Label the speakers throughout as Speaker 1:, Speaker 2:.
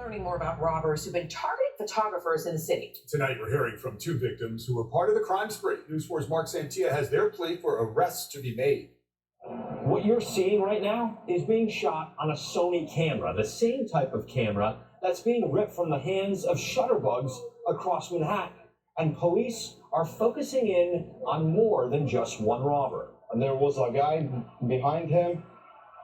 Speaker 1: learning more about robbers who've been targeting photographers in the city.
Speaker 2: Tonight, we're hearing from two victims who were part of the crime spree. News 4's Mark Santia has their plea for arrests to be made.
Speaker 3: What you're seeing right now is being shot on a Sony camera, the same type of camera that's being ripped from the hands of shutterbugs across Manhattan. And police are focusing in on more than just one robber.
Speaker 4: And there was a guy behind him.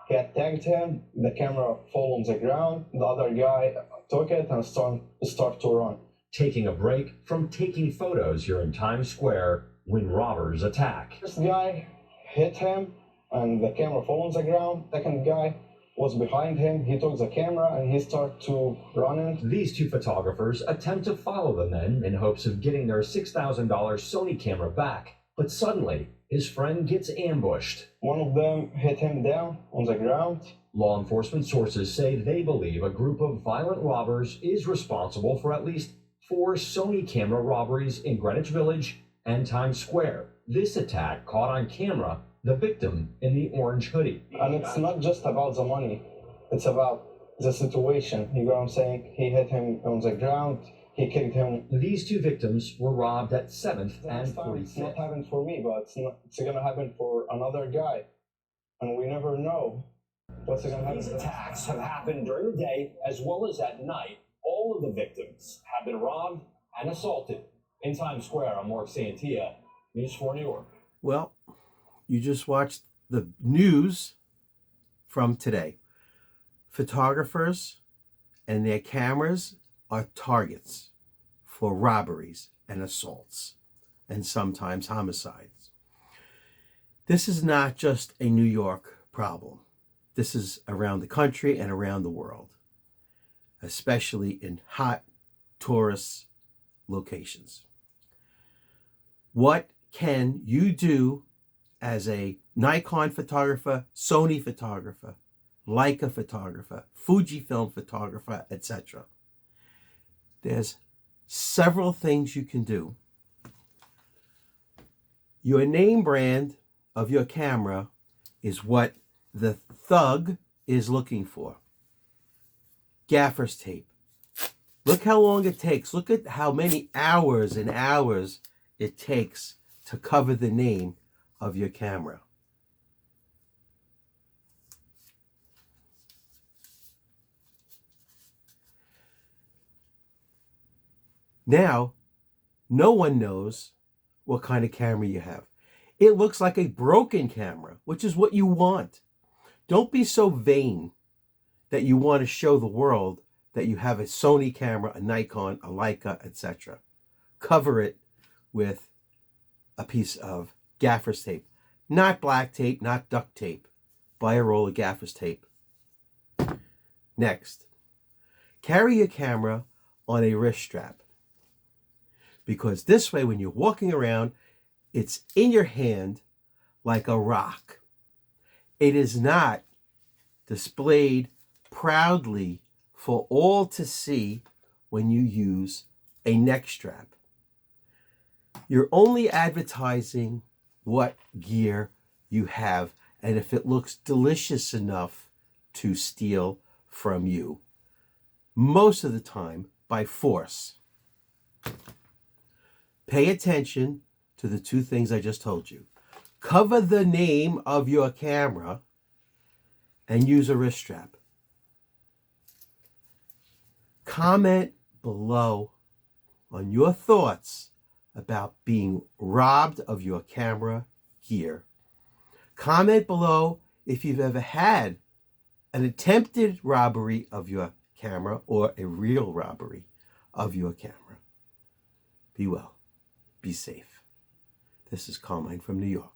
Speaker 4: He attacked him. The camera fell on the ground. The other guy took it and started to run.
Speaker 3: Taking a break from taking photos here in Times Square when robbers attack.
Speaker 4: This guy hit him and the camera fell on the ground. Second guy was behind him. He took the camera and he started to run.
Speaker 3: These two photographers attempt to follow the men in hopes of getting their $6,000 Sony camera back. But suddenly, his friend gets ambushed.
Speaker 4: One of them hit him down on the ground.
Speaker 3: Law enforcement sources say they believe a group of violent robbers is responsible for at least 4 Sony camera robberies in Greenwich Village and Times Square. This attack caught on camera the victim in the orange hoodie.
Speaker 4: And it's not just about the money. It's about the situation. You know what I'm saying? He hit him on the ground. He kicked him.
Speaker 3: These two victims were robbed at 7th and 45th.
Speaker 4: It's not happened for me, but it's going to happen for another guy. And we never know what's going to happen.
Speaker 3: These attacks have happened during the day as well as at night. All of the victims have been robbed and assaulted. In Times Square, I'm Mark Santia, News 4 New York.
Speaker 5: Well, you just watched the news from today. Photographers and their cameras are targets for robberies and assaults and sometimes homicides. This is not just a New York problem. This is around the country and around the world, especially in hot tourist locations. What can you do as a Nikon photographer, Sony photographer, Leica photographer, Fujifilm photographer, etc.? There's several things you can do. Your name brand of your camera is what the thug is looking for. Gaffer's tape. Look how long it takes. Look at how many hours and hours it takes to cover the name of your camera. Now, no one knows what kind of camera you have. It looks like a broken camera, which is what you want. Don't be so vain that you want to show the world that you have a Sony camera, a Nikon, a Leica, etc. Cover it with a piece of gaffer's tape. Not black tape, not duct tape. Buy a roll of gaffer's tape. Next, carry your camera on a wrist strap. Because this way, when you're walking around, it's in your hand like a rock. It is not displayed proudly for all to see when you use a neck strap. You're only advertising what gear you have and if it looks delicious enough to steal from you. Most of the time, by force. Pay attention to the two things I just told you. Cover the name of your camera and use a wrist strap. Comment below on your thoughts about being robbed of your camera gear. Comment below if you've ever had an attempted robbery of your camera or a real robbery of your camera. Be well. Be safe. This is Carmine from New York.